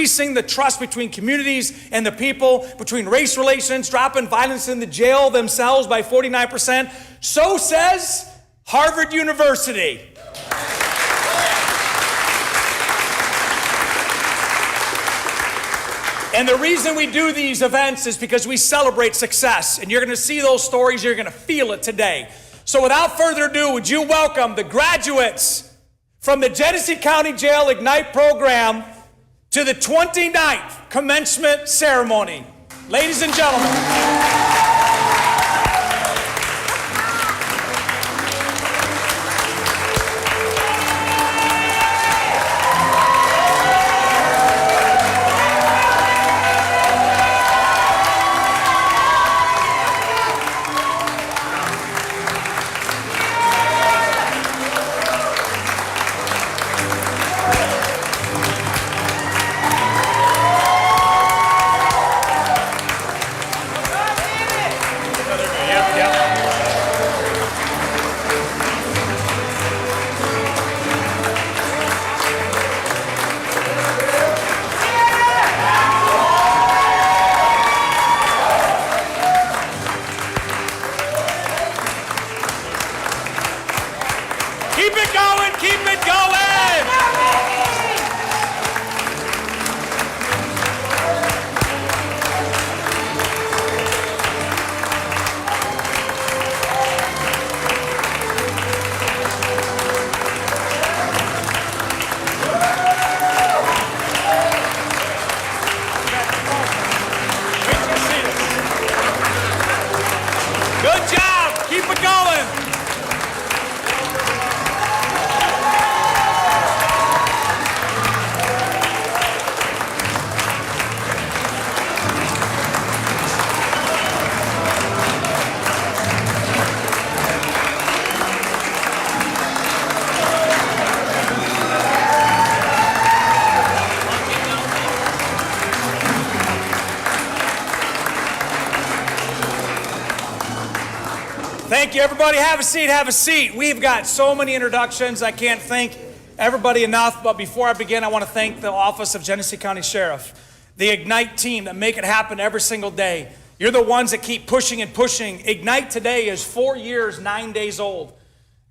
increasing the trust between communities and the people, between race relations, dropping violence in the jail themselves by 49%. So says Harvard University. And the reason we do these events is because we celebrate success. And you're going to see those stories. You're going to feel it today. So without further ado, would you welcome the graduates from the Genesee County Jail Ignite program to the 29th commencement ceremony. Ladies and gentlemen. Thank you, everybody. Have a seat, have a seat. We've got so many introductions. I can't thank everybody enough, but before I begin, I want to thank the Office of Genesee County Sheriff, the Ignite team that make it happen every single day. You're the ones that keep pushing and pushing. Ignite today is 4 years, 9 days old.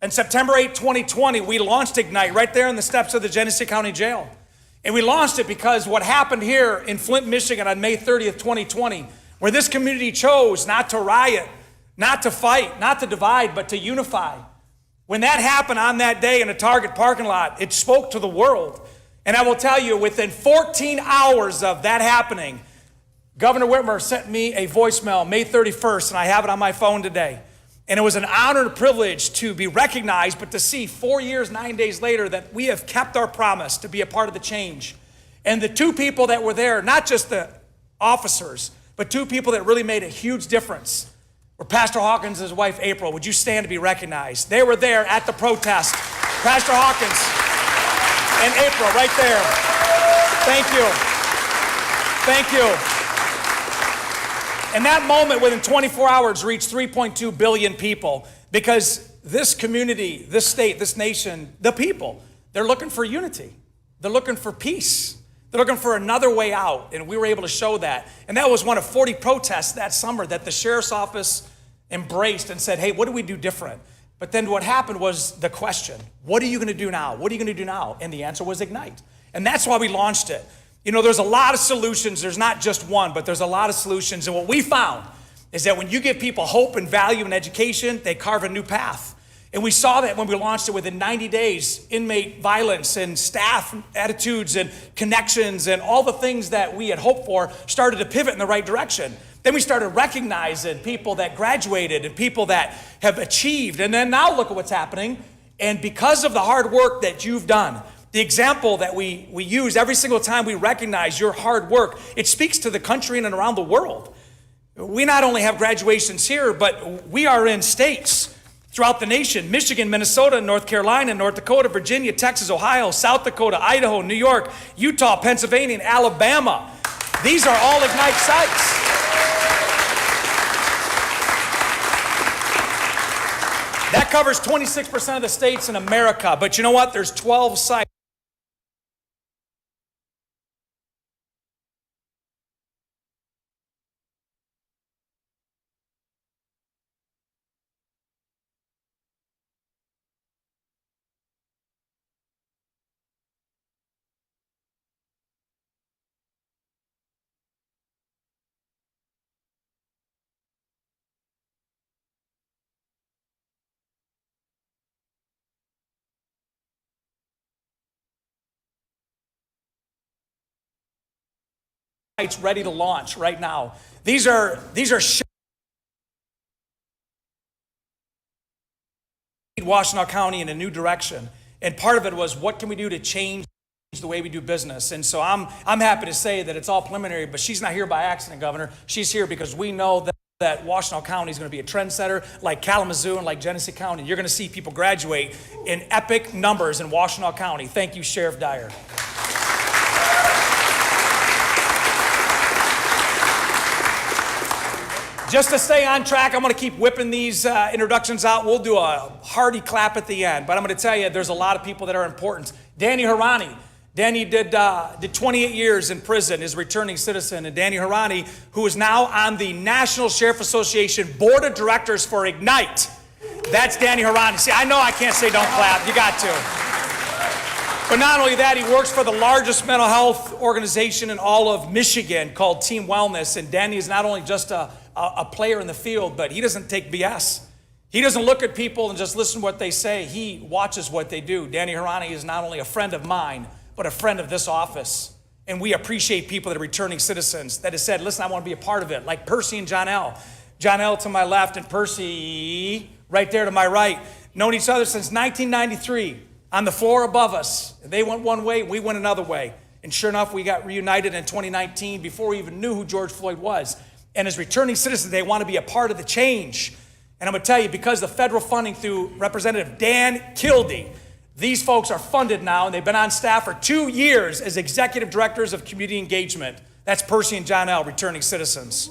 And September 8, 2020, we launched Ignite right there on the steps of the Genesee County Jail. And we launched it because what happened here in Flint, Michigan on May 30th, 2020, where this community chose not to riot, not to fight, not to divide, but to unify. When that happened on that day in a Target parking lot, it spoke to the world. And I will tell you, within 14 hours of that happening, Governor Whitmer sent me a voicemail May 31st, and I have it on my phone today. And it was an honor and a privilege to be recognized, but to see 4 years, 9 days later that we have kept our promise to be a part of the change. And the two people that were there, not just the officers, but two people that really made a huge difference, were Pastor Hawkins and his wife, April. Would you stand to be recognized? They were there at the protest. Pastor Hawkins and April right there. Thank you. Thank you. And that moment within 24 hours reached 3.2 billion people because this community, this state, this nation, the people, they're looking for unity. They're looking for peace. They're looking for another way out, and we were able to show that. And that was one of 40 protests that summer that the sheriff's office embraced and said, hey, what do we do different? But then what happened was the question, what are you gonna do now? What are you gonna do now? And the answer was Ignite. And that's why we launched it. You know, there's a lot of solutions. There's not just one, but there's a lot of solutions. And what we found is that when you give people hope and value and education, they carve a new path. And we saw that when we launched it within 90 days, inmate violence and staff attitudes and connections and all the things that we had hoped for started to pivot in the right direction. Then we started recognizing people that graduated and people that have achieved. And then now look at what's happening. And because of the hard work that you've done, the example that we use every single time we recognize your hard work, it speaks to the country and around the world. We not only have graduations here, but we are in states throughout the nation: Michigan, Minnesota, North Carolina, North Dakota, Virginia, Texas, Ohio, South Dakota, Idaho, New York, Utah, Pennsylvania, and Alabama. These are all Ignite sites. That covers 26% of the states in America. But you know what? There's 12 sites. sites ready to launch right now. These are Washtenaw County in a new direction. And part of it was, what can we do to change the way we do business? And so I'm happy to say that it's all preliminary, but she's not here by accident, Governor. She's here because we know that Washtenaw County is going to be a trendsetter like Kalamazoo and like Genesee County. You're going to see people graduate in epic numbers in Washtenaw County. Thank you, Sheriff Dyer. Just to stay on track, I'm going to keep whipping these introductions out. We'll do a hearty clap at the end. But I'm going to tell you, there's a lot of people that are important. Danny Harani. Danny did 28 years in prison, is a returning citizen. And Danny Harani, who is now on the National Sheriff Association Board of Directors for Ignite. That's Danny Harani. See, I know I can't say don't clap. You got to. But not only that, he works for the largest mental health organization in all of Michigan called Team Wellness. And Danny is not only just a player in the field, but he doesn't take BS. He doesn't look at people and just listen to what they say. He watches what they do. Danny Harani is not only a friend of mine, but a friend of this office. And we appreciate people that are returning citizens that have said, listen, I want to be a part of it, like Percy and John L. John L. to my left and Percy right there to my right. Known each other since 1993 on the floor above us. They went one way, we went another way. And sure enough, we got reunited in 2019 before we even knew who George Floyd was. And as returning citizens, they want to be a part of the change. And I'm going to tell you, because of federal funding through Representative Dan Kildee, these folks are funded now, and they've been on staff for 2 years as executive directors of community engagement. That's Percy and John L., returning citizens.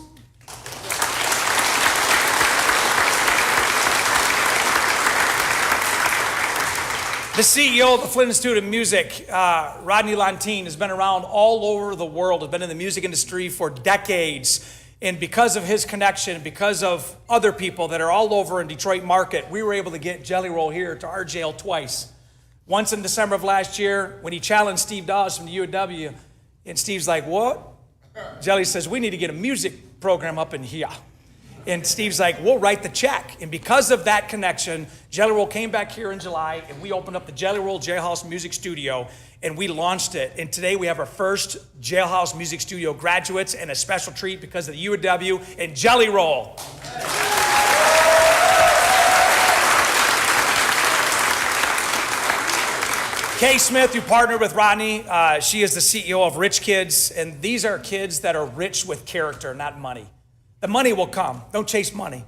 The CEO of the Flint Institute of Music, Rodney Lantine, has been around all over the world, has been in the music industry for decades. And because of his connection, because of other people that are all over in Detroit market, we were able to get Jelly Roll here to our jail twice. Once in December of last year when he challenged Steve Dawes from the UW. And Steve's like, what? Jelly says, we need to get a music program up in here. And Steve's like, we'll write the check. And because of that connection, Jelly Roll came back here in July and we opened up the Jelly Roll Jailhouse Music Studio and we launched it. And today we have our first Jailhouse Music Studio graduates and a special treat because of the UW and Jelly Roll. Kay Smith, who partnered with Rodney, she is the CEO of Rich Kids. And these are kids that are rich with character, not money. The money will come. Don't chase money.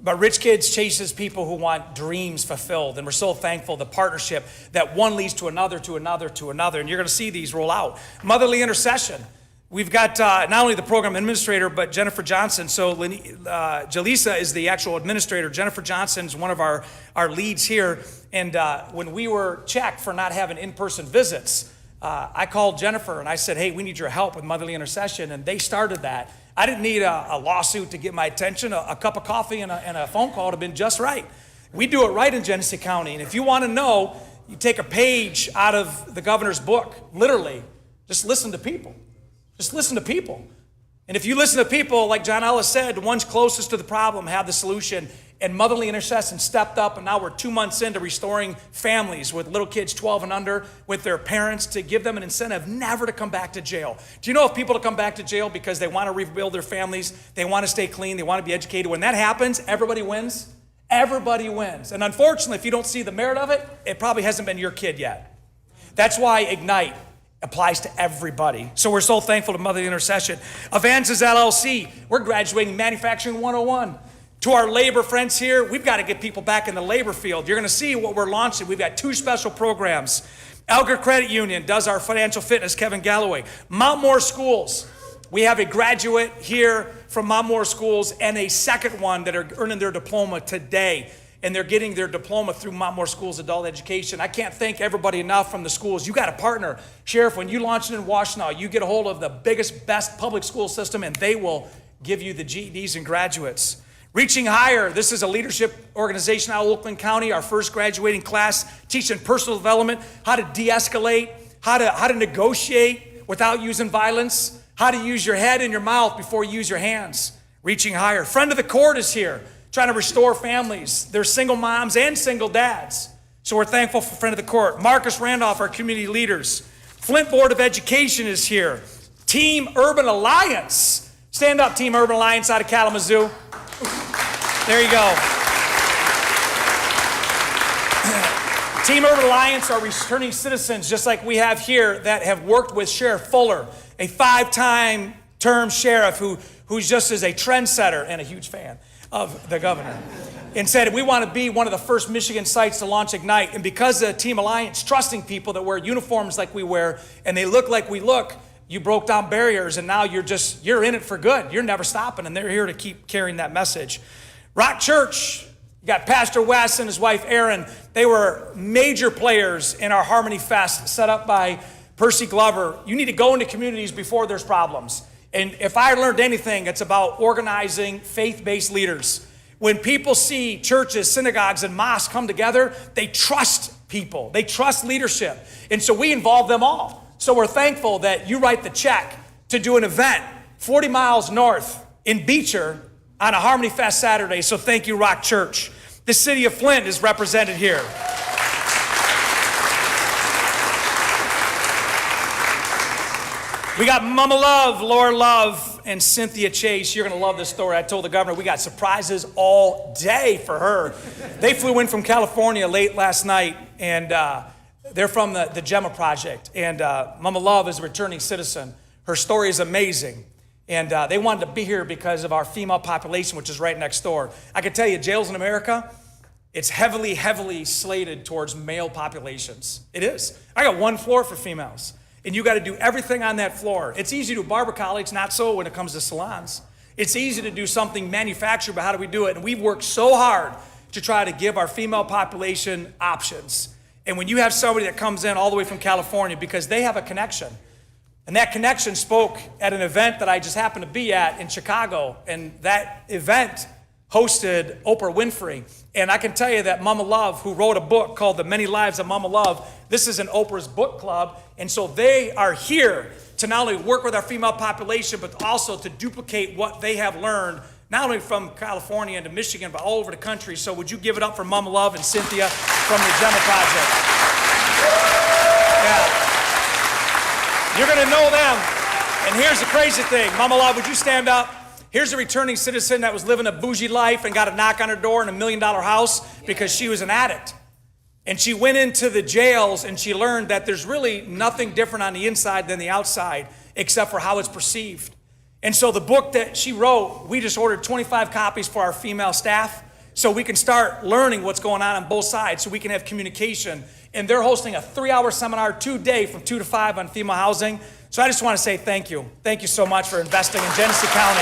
But Rich Kids chases people who want dreams fulfilled. And we're so thankful the partnership that one leads to another, to another, to another. And you're going to see these roll out. Motherly Intercession. We've got not only the program administrator, but Jennifer Johnson. So Jaleesa is the actual administrator. Jennifer Johnson is one of our leads here. And when we were checked for not having in-person visits, I called Jennifer and I said, hey, we need your help with Motherly Intercession. And they started that. I didn't need a lawsuit to get my attention. A cup of coffee and a phone call would have been just right. We do it right in Genesee County. And if you want to know, you take a page out of the governor's book, literally, just listen to people. Just listen to people. And if you listen to people, like John Ellis said, the ones closest to the problem have the solution. And Motherly Intercession stepped up, and now we're 2 months into restoring families with little kids 12 and under with their parents to give them an incentive never to come back to jail. Do you know if people to come back to jail because they want to rebuild their families, they want to stay clean, they want to be educated, when that happens, everybody wins? Everybody wins. And unfortunately, if you don't see the merit of it, it probably hasn't been your kid yet. That's why Ignite applies to everybody. So we're so thankful to Motherly Intercession. Avances LLC, we're graduating Manufacturing 101. To our labor friends here, we've got to get people back in the labor field. You're going to see what we're launching. We've got 2 special programs. Elgar Credit Union does our financial fitness, Kevin Galloway. Mount Moore Schools, we have a graduate here from Mount Moore Schools and a second one that are earning their diploma today. And they're getting their diploma through Mount Moore Schools Adult Education. I can't thank everybody enough from the schools. You got a partner. Sheriff, when you launch it in Washtenaw, you get a hold of the biggest, best public school system, and they will give you the GEDs and graduates. Reaching Higher, this is a leadership organization out of Oakland County, our first graduating class, teaching personal development, how to de-escalate, how to negotiate without using violence, how to use your head and your mouth before you use your hands. Reaching Higher. Friend of the Court is here, trying to restore families. They're single moms and single dads. So we're thankful for Friend of the Court. Marcus Randolph, our community leaders. Flint Board of Education is here. Team Urban Alliance. Stand up, Team Urban Alliance out of Kalamazoo. There you go. Team Urban Alliance are returning citizens, just like we have here, that have worked with Sheriff Fuller, a 5-time term sheriff who's just as a trendsetter and a huge fan of the governor, and said, we want to be one of the first Michigan sites to launch Ignite. And because of Team Alliance trusting people that wear uniforms like we wear and they look like we look, you broke down barriers, and now you're in it for good. You're never stopping, and they're here to keep carrying that message. Rock Church, you got Pastor Wes and his wife Erin. They were major players in our Harmony Fest set up by Percy Glover. You need to go into communities before there's problems. And if I learned anything, it's about organizing faith-based leaders. When people see churches, synagogues, and mosques come together, they trust people. They trust leadership. And so we involve them all. So we're thankful that you write the check to do an event 40 miles north in Beecher on a Harmony Fest Saturday. So thank you, Rock Church. The city of Flint is represented here. We got Mama Love, Laura Love, and Cynthia Chase. You're going to love this story. I told the governor we got surprises all day for her. They flew in from California late last night, and they're from the Gemma Project. And Mama Love is a returning citizen. Her story is amazing. And they wanted to be here because of our female population, which is right next door. I can tell you, jails in America, it's heavily, heavily slated towards male populations. It is. I got one floor for females. And you got to do everything on that floor. It's easy to do barber colleagues, not so when it comes to salons. It's easy to do something manufactured, but how do we do it? And we've worked so hard to try to give our female population options. And when you have somebody that comes in all the way from California because they have a connection, and that connection spoke at an event that I just happened to be at in Chicago, and that event hosted Oprah Winfrey. And I can tell you that Mama Love, who wrote a book called The Many Lives of Mama Love, this is an Oprah's book club. And so they are here to not only work with our female population, but also to duplicate what they have learned, not only from California and to Michigan, but all over the country. So would you give it up for Mama Love and Cynthia from the Gemma Project? Yeah. You're going to know them. And here's the crazy thing. Mama Love, would you stand up? Here's a returning citizen that was living a bougie life and got a knock on her door in $1 million house because she was an addict. And she went into the jails and she learned that there's really nothing different on the inside than the outside, except for how it's perceived. And so the book that she wrote, we just ordered 25 copies for our female staff so we can start learning what's going on both sides, so we can have communication. And they're hosting a 3-hour seminar today from 2 to 5 on female housing. So I just want to say thank you. Thank you so much for investing in Genesee County.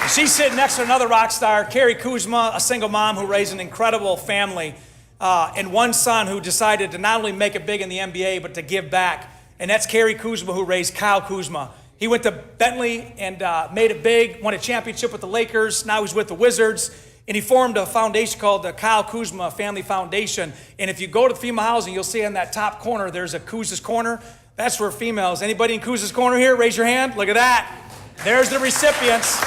She's sitting next to another rock star, Carrie Kuzma, a single mom who raised an incredible family, and one son who decided to not only make it big in the NBA, but to give back. And that's Carrie Kuzma, who raised Kyle Kuzma. He went to Bentley and made it big, won a championship with the Lakers. Now he's with the Wizards. And he formed a foundation called the Kyle Kuzma Family Foundation. And if you go to female housing, you'll see in that top corner, there's a Kuz's Corner. That's where females. Anybody in Kuz's Corner here? Raise your hand. Look at that. There's the recipients.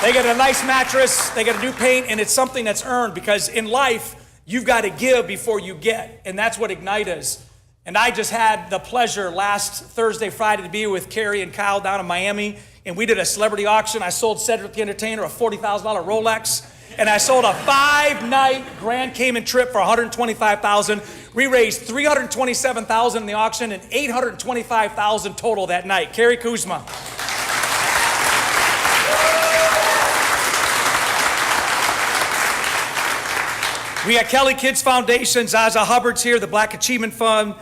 They get a nice mattress, they get a new paint, and it's something that's earned, because in life, you've got to give before you get, and that's what Ignite is. And I just had the pleasure last Thursday, Friday to be with Carrie and Kyle down in Miami, and we did a celebrity auction. I sold Cedric the Entertainer a $40,000 Rolex, and I sold a 5-night Grand Cayman trip for $125,000. We raised $327,000 in the auction and $825,000 total that night. Carrie Kuzma. We got Kelly Kids Foundation, Zaza Hubbard's here, the Black Achievement Fund,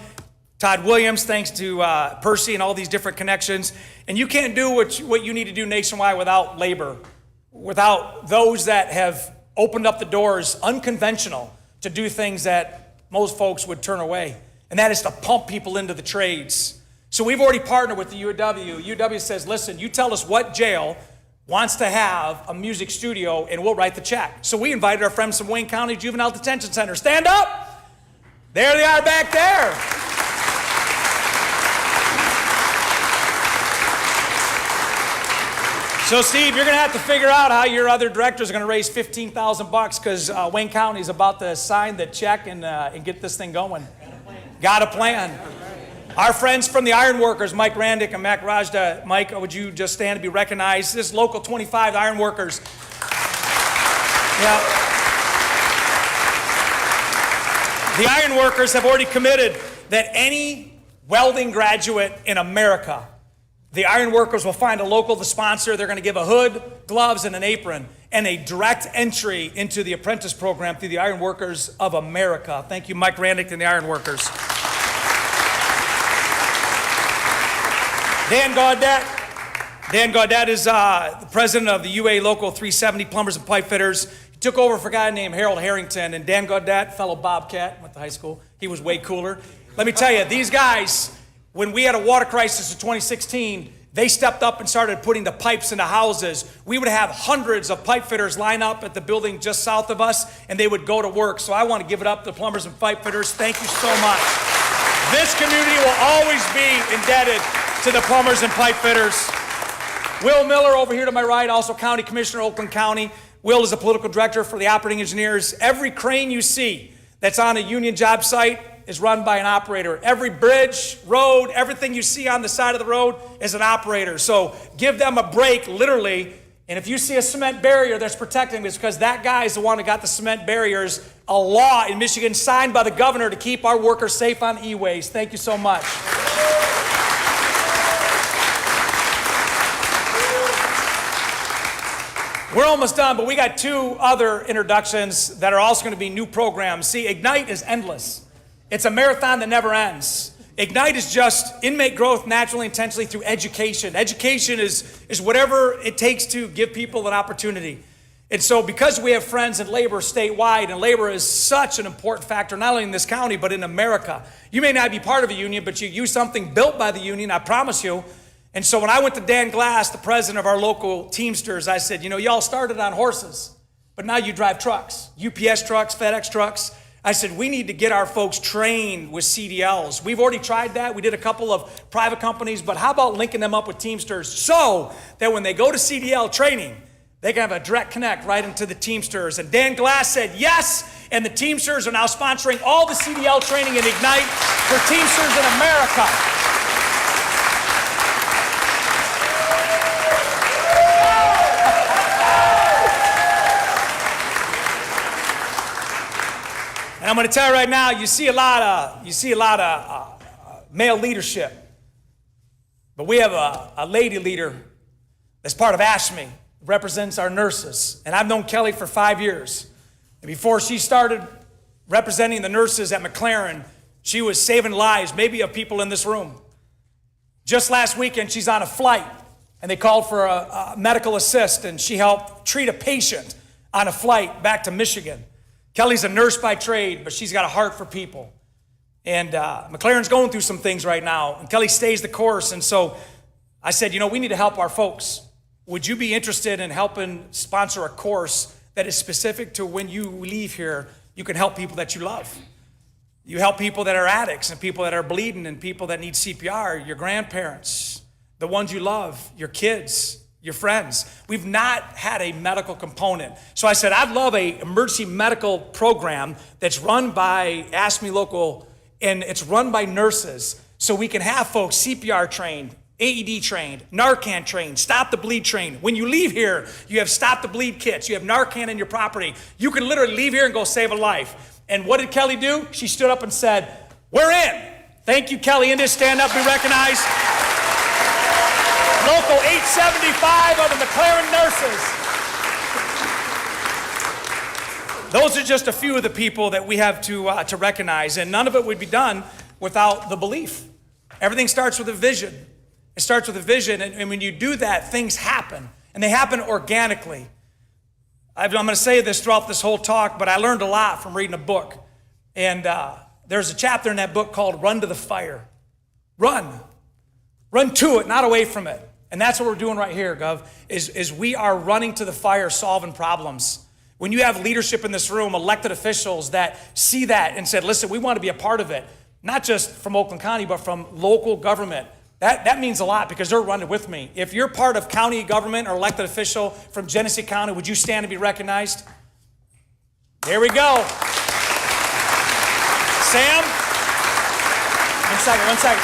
Todd Williams, thanks to Percy and all these different connections. And you can't do what you need to do nationwide without labor, without those that have opened up the doors, unconventional, to do things that most folks would turn away. And that is to pump people into the trades. So we've already partnered with the UW. UW says, listen, you tell us what jail wants to have a music studio, and we'll write the check. So we invited our friends from Wayne County Juvenile Detention Center. Stand up. There they are back there. So Steve, you're going to have to figure out how your other directors are going to raise $15,000 because Wayne County is about to sign the check and get this thing going. Got a plan. Our friends from the Ironworkers, Mike Randick and Mac Rajda. Mike, would you just stand to be recognized? This is Local 25 Ironworkers. Yeah. The Ironworkers have already committed that any welding graduate in America, the Ironworkers will find a local to sponsor. They're going to give a hood, gloves, and an apron, and a direct entry into the apprentice program through the Ironworkers of America. Thank you, Mike Randick and the Ironworkers. Dan Gaudet is the president of the UA Local 370 Plumbers and Pipe Fitters. He took over for a guy named Harold Harrington, and Dan Gaudet, fellow Bobcat, went to high school. He was way cooler. Let me tell you, these guys, when we had a water crisis in 2016, they stepped up and started putting the pipes into houses. We would have hundreds of pipe fitters line up at the building just south of us, and they would go to work. So I want to give it up to plumbers and pipe fitters. Thank you so much. This community will always be indebted to the plumbers and pipe fitters. Will Miller over here to my right, also County Commissioner, Oakland County. Will is the political director for the operating engineers. Every crane you see that's on a union job site is run by an operator. Every bridge, road, everything you see on the side of the road is an operator. So give them a break, literally. And if you see a cement barrier that's protecting, it's because that guy is the one who got the cement barriers, a law in Michigan signed by the governor to keep our workers safe on E-ways. Thank you so much. We're almost done, but we got two other introductions that are also going to be new programs. See, Ignite is endless. It's a marathon that never ends. Ignite is just inmate growth naturally, intentionally through education. Education is whatever it takes to give people an opportunity. And so because we have friends in labor statewide, and labor is such an important factor, not only in this county, but in America. You may not be part of a union, but you use something built by the union, I promise you. And so when I went to Dan Glass, the president of our local Teamsters, I said, y'all started on horses, but now you drive trucks, UPS trucks, FedEx trucks. I said, we need to get our folks trained with CDLs. We've already tried that. We did a couple of private companies, but how about linking them up with Teamsters so that when they go to CDL training, they can have a direct connect right into the Teamsters. And Dan Glass said yes, and the Teamsters are now sponsoring all the CDL training in Ignite for Teamsters in America. And I'm going to tell you right now, you see a lot of male leadership, but we have a lady leader that's part of ASHME, represents our nurses. And I've known Kelly for 5 years. And before she started representing the nurses at McLaren, she was saving lives, maybe of people in this room. Just last weekend, she's on a flight, and they called for a medical assist, and she helped treat a patient on a flight back to Michigan. Kelly's a nurse by trade, but she's got a heart for people. And McLaren's going through some things right now, and Kelly stays the course. And so I said, we need to help our folks. Would you be interested in helping sponsor a course that is specific to when you leave here, you can help people that you love? You help people that are addicts and people that are bleeding and people that need CPR, your grandparents, the ones you love, your kids, your friends. We've not had a medical component. So I said, I'd love a emergency medical program that's run by Ask Me Local, and it's run by nurses, so we can have folks CPR trained, AED trained, Narcan trained, stop the bleed trained. When you leave here, you have stop the bleed kits, you have Narcan in your property. You can literally leave here and go save a life. And what did Kelly do? She stood up and said, we're in. Thank you, Kelly. India, stand up, be recognized. Local 875 of the McLaren nurses. Those are just a few of the people that we have to recognize, and none of it would be done without the belief. Everything starts with a vision. It starts with a vision, and when you do that, things happen, and they happen organically. I'm going to say this throughout this whole talk, but I learned a lot from reading a book, and there's a chapter in that book called Run to the Fire. Run to it, not away from it. And that's what we're doing right here, Gov, is we are running to the fire, solving problems. When you have leadership in this room, elected officials that see that and said, listen, we want to be a part of it, not just from Oakland County, but from local government. That means a lot because they're running with me. If you're part of county government or elected official from Genesee County, would you stand to be recognized? There we go. Sam? One second.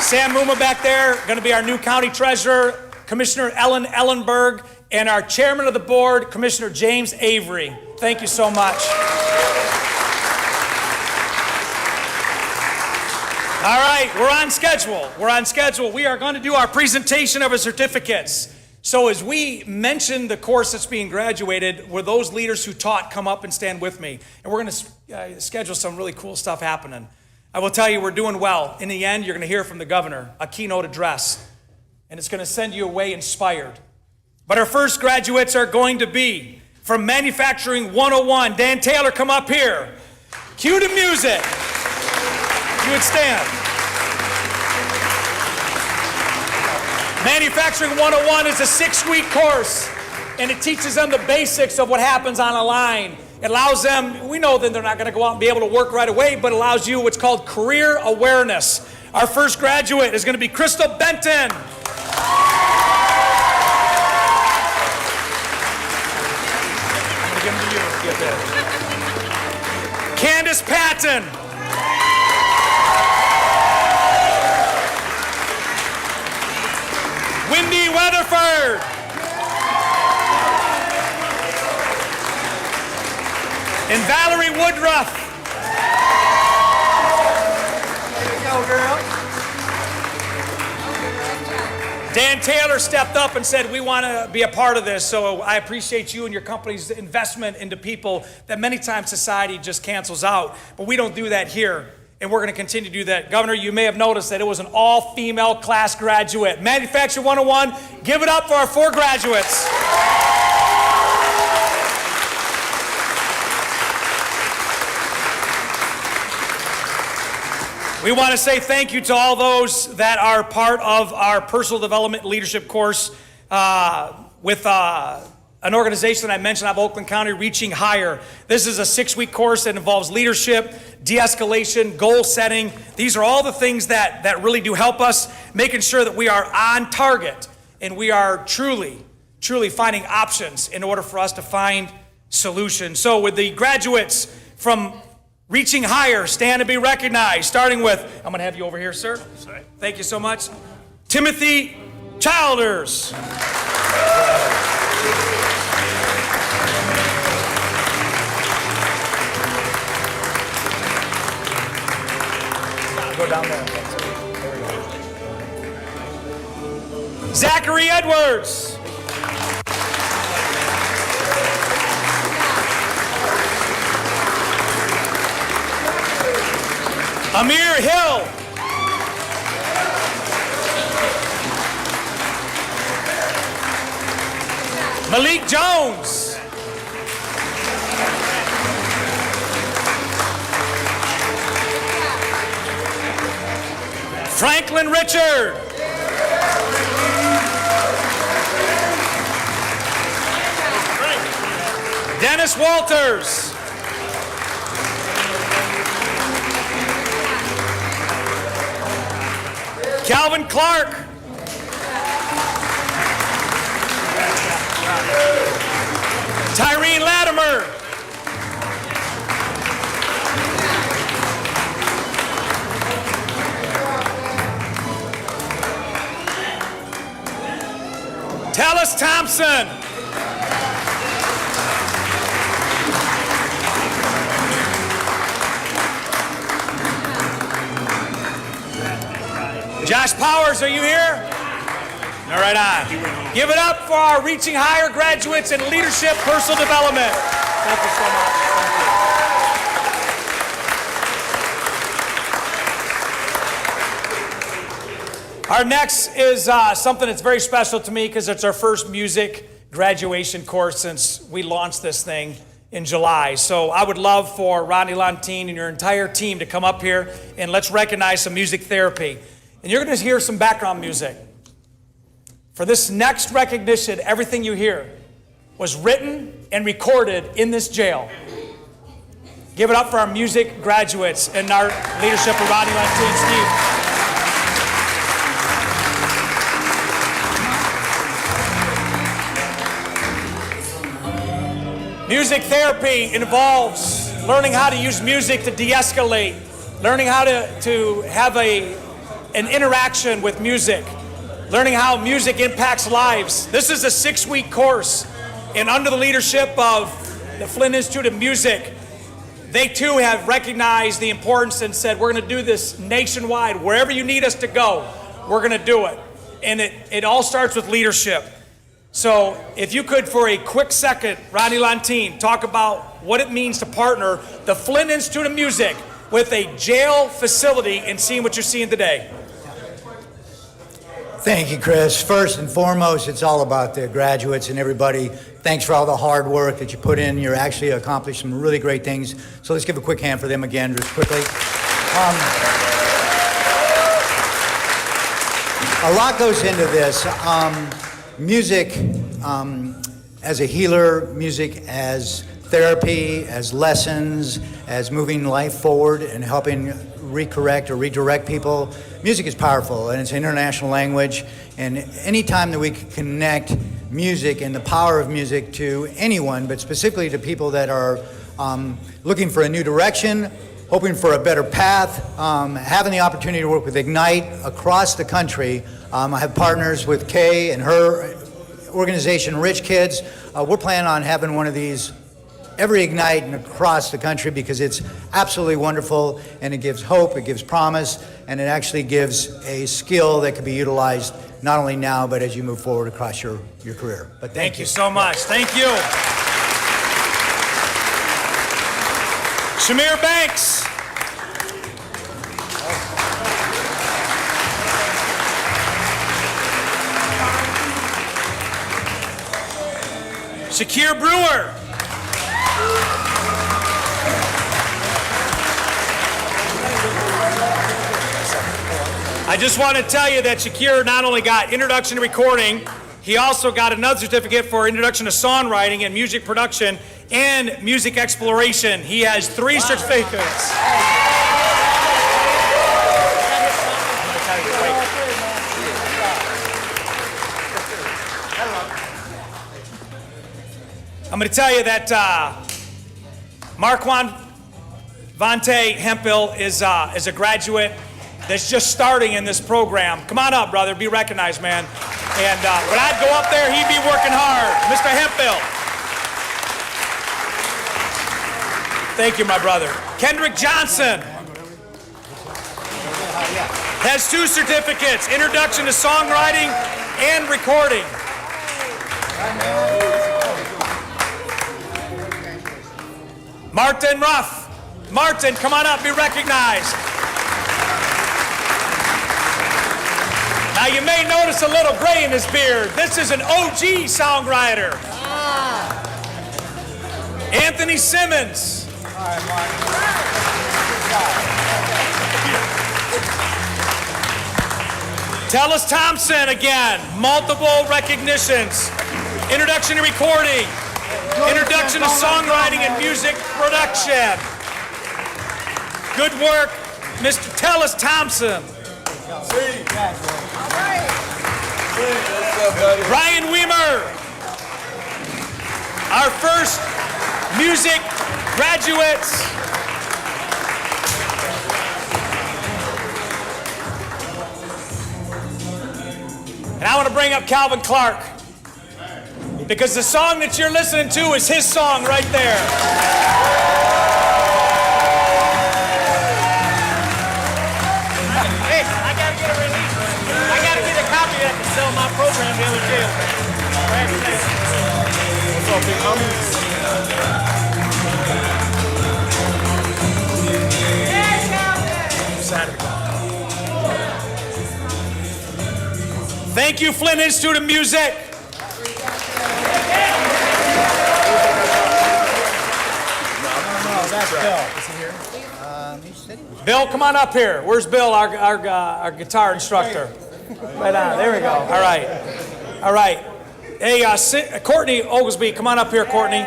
Sam Muma back there, going to be our new county treasurer, Commissioner Ellen Ellenberg, and our chairman of the board, Commissioner James Avery. Thank you so much. All right, we're on schedule. We are going to do our presentation of our certificates. So as we mention the course that's being graduated, will those leaders who taught come up and stand with me? And we're going to schedule some really cool stuff happening. I will tell you, we're doing well. In the end, you're going to hear from the governor, a keynote address, and it's going to send you away inspired. But our first graduates are going to be from Manufacturing 101. Dan Taylor, come up here. Cue the music. You would stand. Manufacturing 101 is a 6-week course, and it teaches them the basics of what happens on a line. It allows them, we know that they're not going to go out and be able to work right away, but allows you what's called career awareness. Our first graduate is going to be Crystal Benton. I'm going to give them to you. Get there. Candace Patton. Wendy Weatherford. And Valerie Woodruff. There you go, girl. Dan Taylor stepped up and said, we want to be a part of this, so I appreciate you and your company's investment into people that many times society just cancels out, but we don't do that here. And we're going to continue to do that. Governor, you may have noticed that it was an all-female class graduate. Manufacturing 101, give it up for our 4 graduates. We want to say thank you to all those that are part of our personal development leadership course with an organization that I mentioned out of Oakland County, Reaching Higher. This is a 6-week course that involves leadership, de-escalation, goal setting. These are all the things that really do help us, making sure that we are on target and we are truly finding options in order for us to find solutions. So with the graduates from Reaching Higher, stand to be recognized, starting with, I'm going to have you over here, sir. Thank you so much. Timothy Childers. Go down there. There we go. Zachary Edwards. Amir Hill. Malik Jones. Franklin Richard. Dennis Walters. Calvin Clark. Tyreen Latimer. Tellis Thompson. Josh Powers, are you here? All right, on. Give it up for our Reaching Higher graduates in leadership, personal development. Thank you so much. Thank you. Our next is something that's very special to me because it's our first music graduation course since we launched this thing in July. So I would love for Ronnie Lontine and your entire team to come up here and let's recognize some music therapy. And you're going to hear some background music. For this next recognition, everything you hear was written and recorded in this jail. Give it up for our music graduates and our leadership of Rodney Lentry and Steve. Music therapy involves learning how to use music to de-escalate, learning how to have an interaction with music, learning how music impacts lives. This is a 6-week course, and under the leadership of the Flint Institute of Music, they too have recognized the importance and said, we're going to do this nationwide. Wherever you need us to go, we're going to do it. And it all starts with leadership. So if you could, for a quick second, Rodney Lentry, talk about what it means to partner the Flint Institute of Music with a jail facility and seeing what you're seeing today. Thank you, Chris. First and foremost, it's all about the graduates and everybody. Thanks for all the hard work that you put in. You're actually accomplished some really great things. So let's give a quick hand for them again, just quickly. A lot goes into this. Music as a healer, music as therapy, as lessons, as moving life forward and helping recorrect or redirect people. Music is powerful, and it's an international language, and anytime that we can connect music and the power of music to anyone, but specifically to people that are looking for a new direction, hoping for a better path, having the opportunity to work with Ignite across the country. I have partners with Kay and her organization, Rich Kids. We're planning on having one of these every Ignite and across the country because it's absolutely wonderful, and it gives hope, it gives promise, and it actually gives a skill that can be utilized not only now, but as you move forward across your career. But thank you so much. Thank you. Shamir Banks. Shakir Brewer. I just want to tell you that Shakir not only got introduction to recording, he also got another certificate for introduction to songwriting and music production and music exploration. He has 3 certificates. I'm going to tell you that Marquand Vontae Hemphill is a graduate that's just starting in this program. Come on up, brother. Be recognized, man. And when I'd go up there, he'd be working hard. Mr. Hemphill. Thank you, my brother. Kendrick Johnson has 2 certificates, introduction to songwriting and recording. Martin Ruff. Martin, come on up, be recognized. Now you may notice a little gray in his beard. This is an OG songwriter. Anthony Simmons. All right, Mark. Tellis Thompson again, multiple recognitions. Introduction to recording. Introduction to songwriting and music production. Good work, Mr. Tellis Thompson. Ryan Whitmer, our first music graduates. And I want to bring up Calvin Clark, because the song that you're listening to is his song right there. Hey, I gotta get a release. I gotta get a copy of that to sell my program the other jail. What's up, big homie? Thank you, Flint Institute of Music. That's Bill. Is he here? Bill, come on up here. Where's Bill, our guitar instructor? Right on. There we go. All right. All right. Hey, Courtney Oglesby, come on up here, Courtney.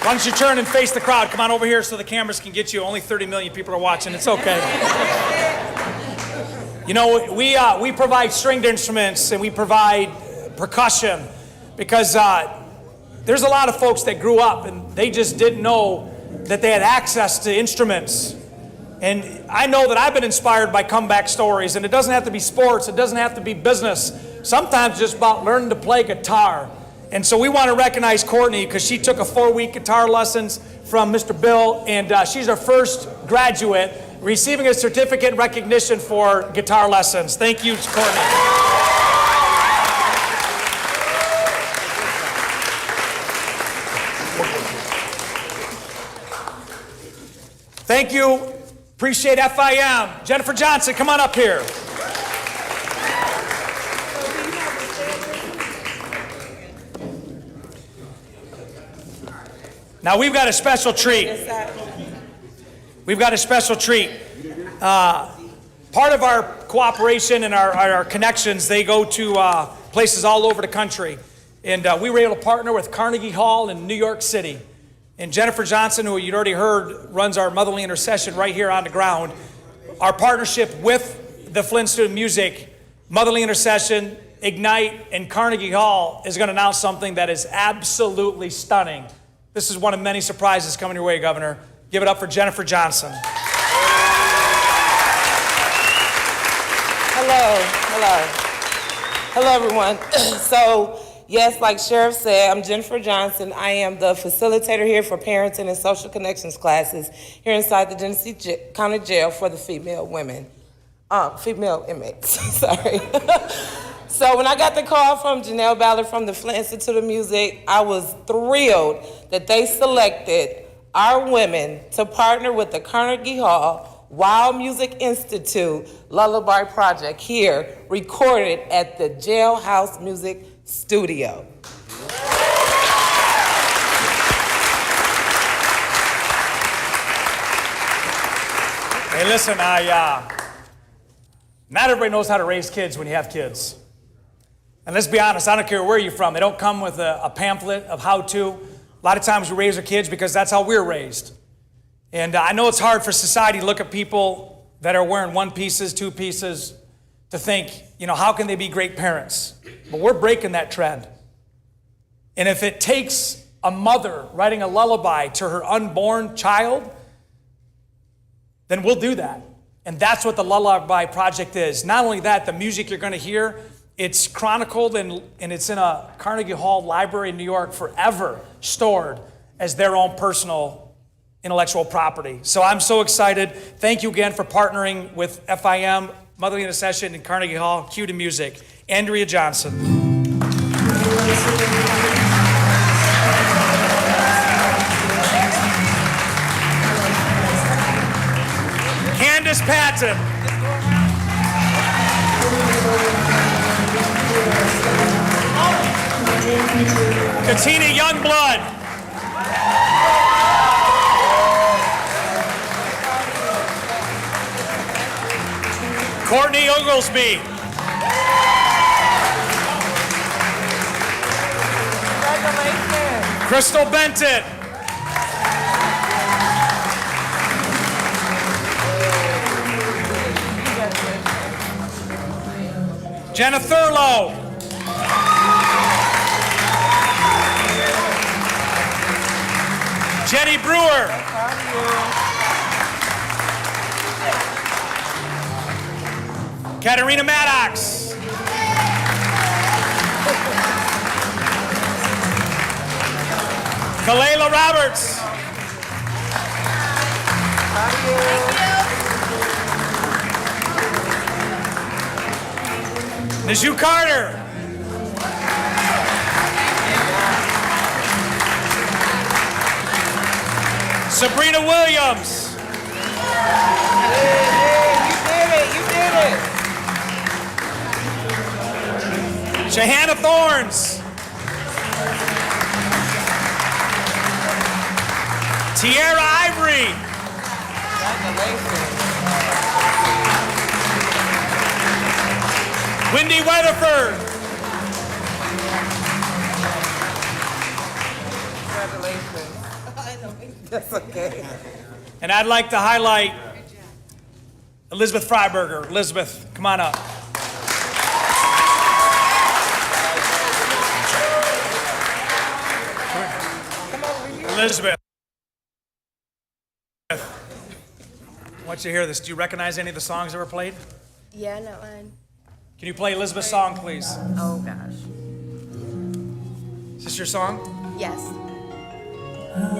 Why don't you turn and face the crowd? Come on over here so the cameras can get you. Only 30 million people are watching. It's okay. You know, we provide stringed instruments and we provide percussion because there's a lot of folks that grew up and they just didn't know that they had access to instruments. And I know that I've been inspired by comeback stories, and it doesn't have to be sports, it doesn't have to be business. Sometimes it's just about learning to play guitar. And so we want to recognize Courtney because she took a 4-week guitar lessons from Mr. Bill, and she's our first graduate receiving a certificate recognition for guitar lessons. Thank you, Courtney. Thank you. Appreciate FIM. Jennifer Johnson, come on up here. Now we've got a special treat. We've got a special treat. Part of our cooperation and our connections, they go to places all over the country. And we were able to partner with Carnegie Hall in New York City. And Jennifer Johnson, who you'd already heard, runs our Motherly Intercession right here on the ground. Our partnership with the Flint Student Music, Motherly Intercession, Ignite, and Carnegie Hall is going to announce something that is absolutely stunning. This is one of many surprises coming your way, Governor. Give it up for Jennifer Johnson. Hello, everyone. So, yes, like Sheriff said, I'm Jennifer Johnson. I am the facilitator here for parenting and social connections classes here inside the Genesee County Jail for the female inmates. Sorry. So when I got the call from Janelle Ballard from the Flint Institute of Music, I was thrilled that they selected our women to partner with the Carnegie Hall Wild Music Institute Lullaby Project here, recorded at the Jailhouse Music Studio. Hey, listen, not everybody knows how to raise kids when you have kids. And let's be honest, I don't care where you're from. They don't come with a pamphlet of how to. A lot of times we raise our kids because that's how we're raised. And I know it's hard for society to look at people that are wearing one pieces, two pieces, to think, you know, how can they be great parents? But we're breaking that trend. And if it takes a mother writing a lullaby to her unborn child, then we'll do that. And that's what the Lullaby Project is. Not only that, the music you're going to hear, it's chronicled and it's in a Carnegie Hall library in New York forever stored as their own personal intellectual property. So I'm so excited. Thank you again for partnering with FIM, Motherly Intercession, and Carnegie Hall. Cue to music. Andrea Johnson. Candace Patton. Katina Youngblood. Courtney Oglesby. Crystal Benton. Jenna Thurlow. Jenny Brewer. Katarina Maddox. Kalela Roberts. Niju Carter. Sabrina Williams. You did it. Shahanna Thorns. Tierra Ivory. Wendy Weatherford. Congratulations. That's okay. And I'd like to highlight Elizabeth Freiberger. Elizabeth, come on up. Elizabeth. I want you to hear this. Do you recognize any of the songs that were played? Yeah, not mine. Can you play Elizabeth's song, please? Oh gosh. Is this your song? Yes.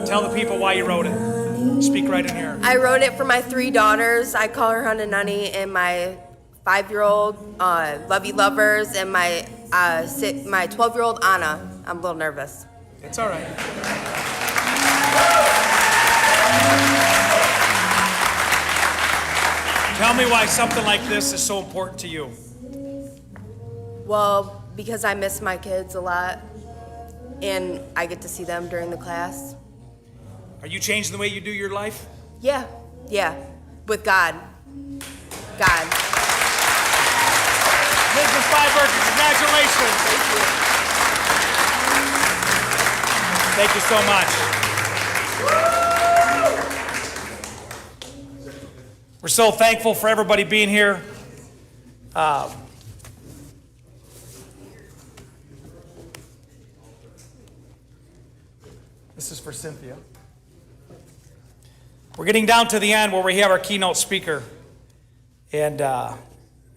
Tell the people why you wrote it. Speak right in here. I wrote it for my 3 daughters. I call her Honey Nunny, and my 5-year-old Lovey Lovers, and my 12-year-old Anna. I'm a little nervous. It's all right. Tell me why something like this is so important to you. Well, because I miss my kids a lot, and I get to see them during the class. Are you changing the way you do your life? Yeah, with God. God. Elizabeth Freiberger, congratulations. Thank you so much. We're so thankful for everybody being here. This is for Cynthia. We're getting down to the end where we have our keynote speaker. And I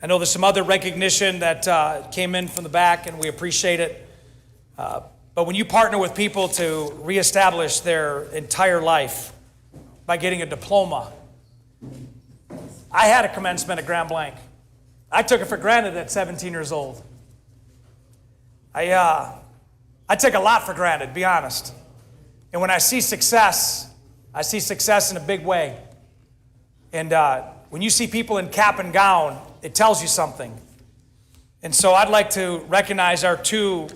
know there's some other recognition that came in from the back, and we appreciate it. But when you partner with people to reestablish their entire life by getting a diploma, I had a commencement at Grand Blanc. I took it for granted at 17 years old. I take a lot for granted, to be honest. And when I see success in a big way. And when you see people in cap and gown, it tells you something. And so I'd like to recognize our 2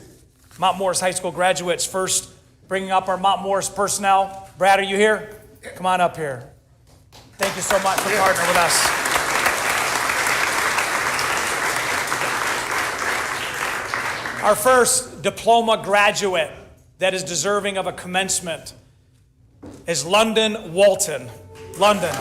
Mount Morris High School graduates. First, bringing up our Mount Morris personnel. Brad, are you here? Come on up here. Thank you so much for partnering with us. Our first diploma graduate that is deserving of a commencement is London Walton. London.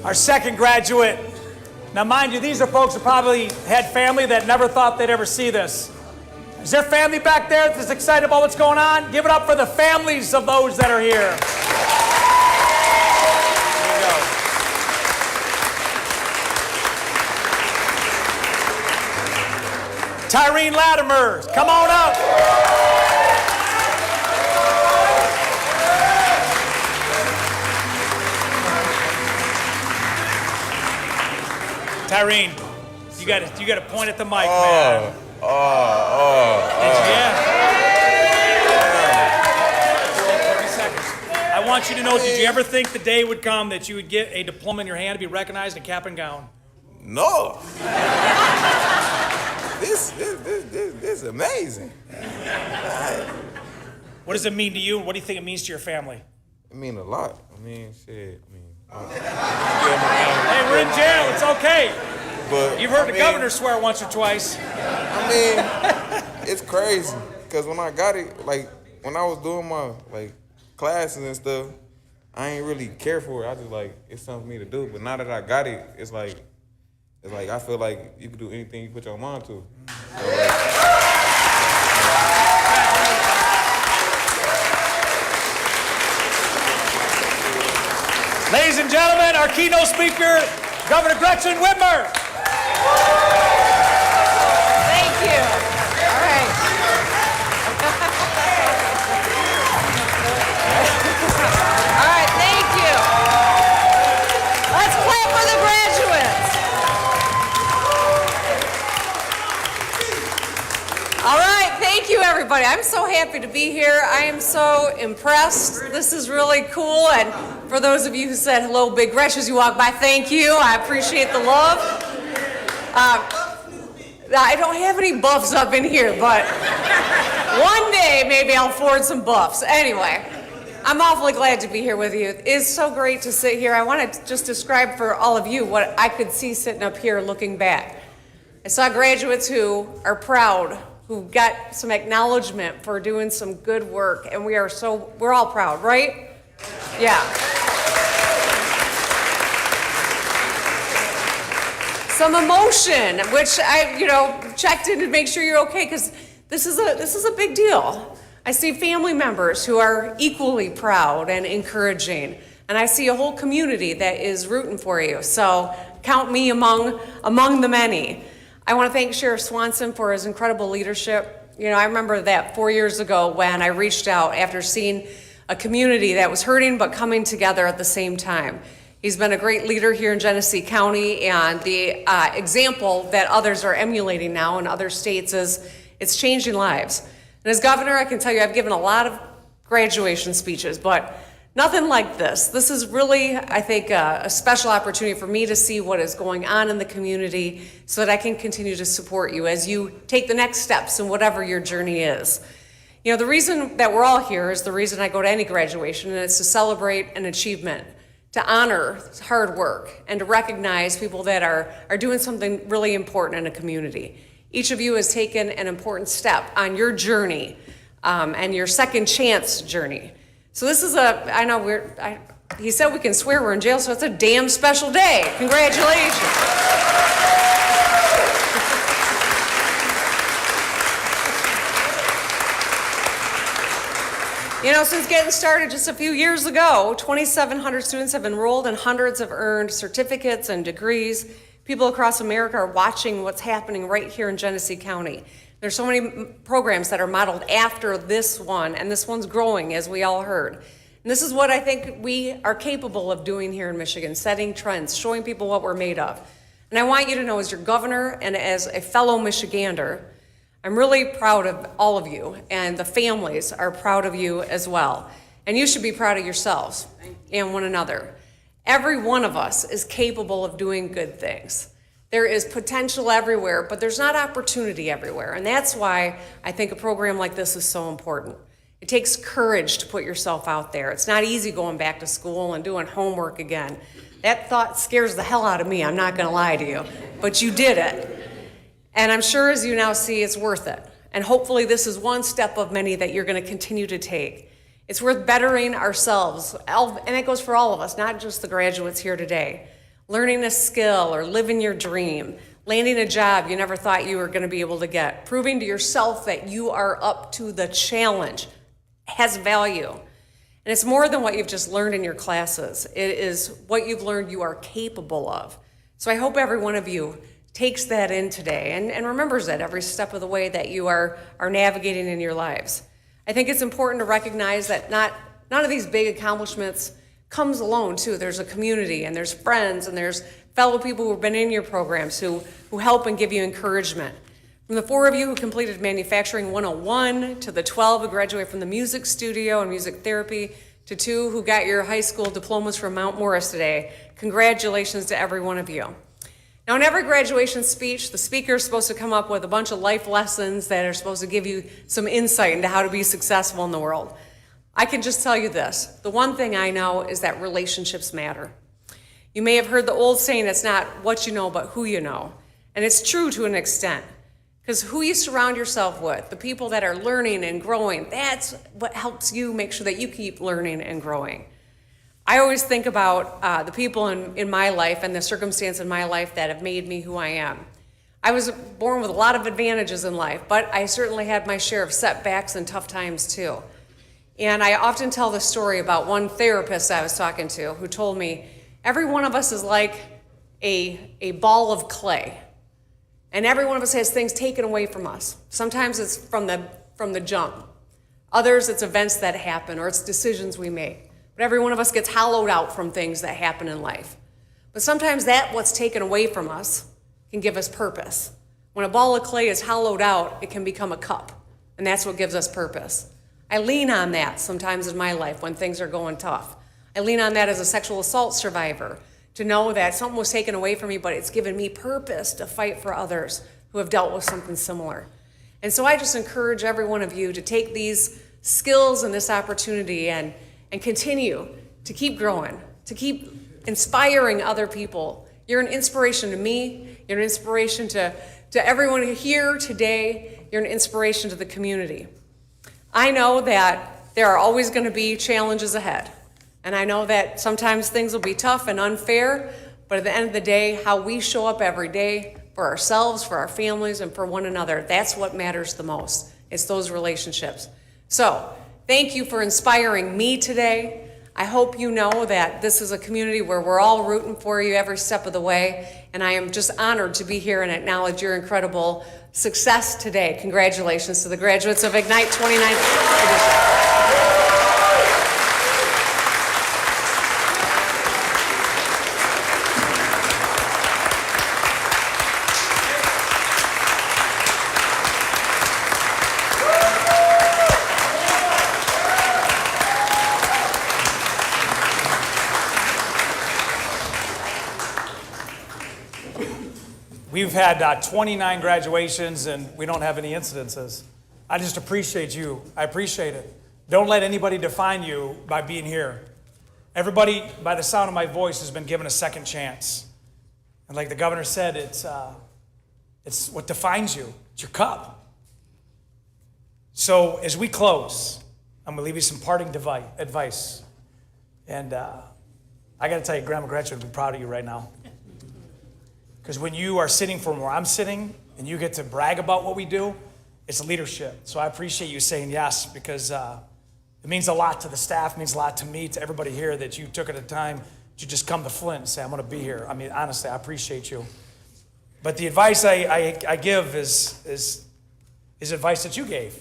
Our second graduate. Now, mind you, these are folks who probably had family that never thought they'd ever see this. Is there family back there that's excited about what's going on? Give it up for the families of those that are here. There you go. Tyrene Latimer, come on up. Tyrene, you got to point at the mic, man. Yeah. 30 seconds. I want you to know, did you ever think the day would come that you would get a diploma in your hand to be recognized in cap and gown? No. This is amazing. What does it mean to you? What do you think it means to your family? It means a lot. I mean, shit. Hey, we're in jail. It's okay. But You've heard the governor swear once or twice. I mean, it's crazy because when I got it, like when I was doing my classes and stuff, I ain't really care for it. I just it's something for me to do. But now that I got it, it's like I feel like you can do anything you put your mind to. Ladies and gentlemen, our keynote speaker, Governor Gretchen Whitmer. Thank you. All right. All right, thank you. Let's clap for the graduates. All right, thank you, everybody. everybody. I'm so happy to be here. I am so impressed. This is really cool. And for those of you who said hello, Big Gretch, as you walk by, thank you. I appreciate the love. I don't have any buffs up in here, but one day maybe I'll afford some buffs. Anyway, I'm awfully glad to be here with you. It is so great to sit here. I want to just describe for all of you what I could see sitting up here looking back. I saw graduates who are proud, who got some acknowledgement for doing some good work, and we're all proud, right? Yeah. Some emotion, which I, checked in to make sure you're okay, because this is a big deal. I see family members who are equally proud and encouraging, and I see a whole community that is rooting for you. So count me among the many. I want to thank Sheriff Swanson for his incredible leadership. I remember that 4 years ago when I reached out after seeing a community that was hurting but coming together at the same time. He's been a great leader here in Genesee County, and the example that others are emulating now in other states is it's changing lives. And as governor, I can tell you I've given a lot of graduation speeches, but nothing like this. This is really, I think, a special opportunity for me to see what is going on in the community so that I can continue to support you as you take the next steps in whatever your journey is. The reason that we're all here is the reason I go to any graduation, and it's to celebrate an achievement, to honor hard work, and to recognize people that are doing something really important in a community. Each of you has taken an important step on your journey and your second chance journey. So this is he said we can swear we're in jail, so it's a damn special day. Congratulations. Since getting started just a few years ago, 2,700 students have enrolled and hundreds have earned certificates and degrees. People across America are watching what's happening right here in Genesee County. There's so many programs that are modeled after this one, and this one's growing, as we all heard. And this is what I think we are capable of doing here in Michigan, setting trends, showing people what we're made of. And I want you to know, as your governor and as a fellow Michigander, I'm really proud of all of you, and the families are proud of you as well. And you should be proud of yourselves and one another. Every one of us is capable of doing good things. There is potential everywhere, but there's not opportunity everywhere. And that's why I think a program like this is so important. It takes courage to put yourself out there. It's not easy going back to school and doing homework again. That thought scares the hell out of me, I'm not gonna lie to you. But you did it. And I'm sure as you now see, it's worth it. And hopefully this is one step of many that you're gonna continue to take. It's worth bettering ourselves, and it goes for all of us, not just the graduates here today. Learning a skill or living your dream, landing a job you never thought you were gonna be able to get, proving to yourself that you are up to the challenge has value. And it's more than what you've just learned in your classes. It is what you've learned you are capable of. So I hope every one of you takes that in today and remembers that every step of the way that you are navigating in your lives. I think it's important to recognize that none of these big accomplishments comes alone too. There's a community, and there's friends, and there's fellow people who have been in your programs who help and give you encouragement. From the 4 of you who completed Manufacturing 101, to the 12 who graduated from the music studio and music therapy, to 2 who got your high school diplomas from Mount Morris today, congratulations to every one of you. Now, in every graduation speech, the speaker is supposed to come up with a bunch of life lessons that are supposed to give you some insight into how to be successful in the world. I can just tell you this. The one thing I know is that relationships matter. You may have heard the old saying, it's not what you know, but who you know. And it's true to an extent. Because who you surround yourself with, the people that are learning and growing, that's what helps you make sure that you keep learning and growing. I always think about the people in my life and the circumstance in my life that have made me who I am. I was born with a lot of advantages in life, but I certainly had my share of setbacks and tough times too. And I often tell the story about one therapist I was talking to who told me, every one of us is like a ball of clay. And every one of us has things taken away from us. Sometimes it's from the jump. Others, it's events that happen, or it's decisions we make. But every one of us gets hollowed out from things that happen in life. But sometimes what's taken away from us can give us purpose. When a ball of clay is hollowed out, it can become a cup, and that's what gives us purpose. I lean on that sometimes in my life when things are going tough. I lean on that as a sexual assault survivor, to know that something was taken away from me, but it's given me purpose to fight for others who have dealt with something similar. And so I just encourage every one of you to take these skills and this opportunity and continue to keep growing, to keep inspiring other people. You're an inspiration to me. You're an inspiration to everyone here today. You're an inspiration to the community. I know that there are always going to be challenges ahead. And I know that sometimes things will be tough and unfair, but at the end of the day, how we show up every day for ourselves, for our families, and for one another, that's what matters the most. It's those relationships. So, thank you for inspiring me today. I hope you know that this is a community where we're all rooting for you every step of the way, and I am just honored to be here and acknowledge your incredible success today. Congratulations to the graduates of Ignite 29th edition. We've had 29 graduations and we don't have any incidences. I just appreciate you. I appreciate it. Don't let anybody define you by being here. Everybody, by the sound of my voice, has been given a second chance. And like the governor said, it's what defines you. It's your cup. So as we close, I'm going to leave you some parting advice. And I got to tell you, Grandma Gretchen would be proud of you right now. Because when you are sitting from where I'm sitting and you get to brag about what we do, it's leadership. So I appreciate you saying yes, because it means a lot to the staff, it means a lot to me, to everybody here, that you took at the time to just come to Flint and say, I'm going to be here. I mean, honestly, I appreciate you. But the advice I give is advice that you gave.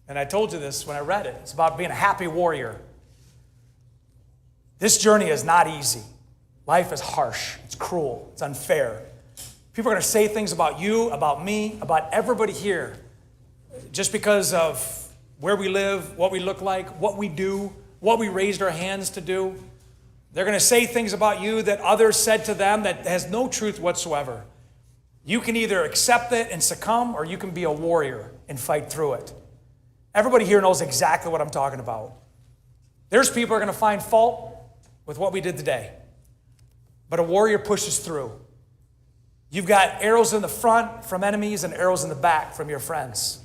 And I told you this when I read it. It's about being a happy warrior. This journey is not easy. Life is harsh. It's cruel. It's unfair. People are going to say things about you, about me, about everybody here, just because of where we live, what we look like, what we do, what we raised our hands to do. They're going to say things about you that others said to them that has no truth whatsoever. You can either accept it and succumb, or you can be a warrior and fight through it. Everybody here knows exactly what I'm talking about. There's people who are going to find fault with what we did today. But a warrior pushes through. You've got arrows in the front from enemies and arrows in the back from your friends.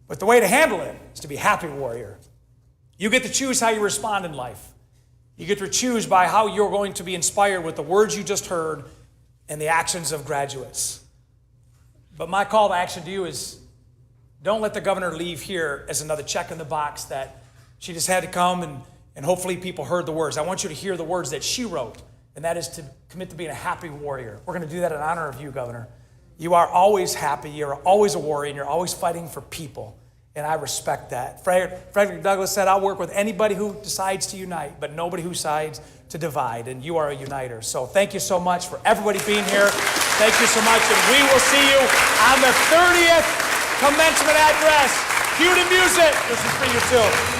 But the way to handle it is to be a happy warrior. You get to choose how you respond in life. You get to choose by how you're going to be inspired with the words you just heard and the actions of graduates. But my call to action to you is, don't let the governor leave here as another check in the box that she just had to come and hopefully people heard the words. I want you to hear the words that she wrote. And that is to commit to being a happy warrior. We're going to do that in honor of you, Governor. You are always happy. You're always a warrior. And you're always fighting for people. And I respect that. Frederick Douglass said, I'll work with anybody who decides to unite, but nobody who decides to divide. And you are a uniter. So thank you so much for everybody being here. Thank you so much. And we will see you on the 30th commencement address. Cue the music. This is for you too.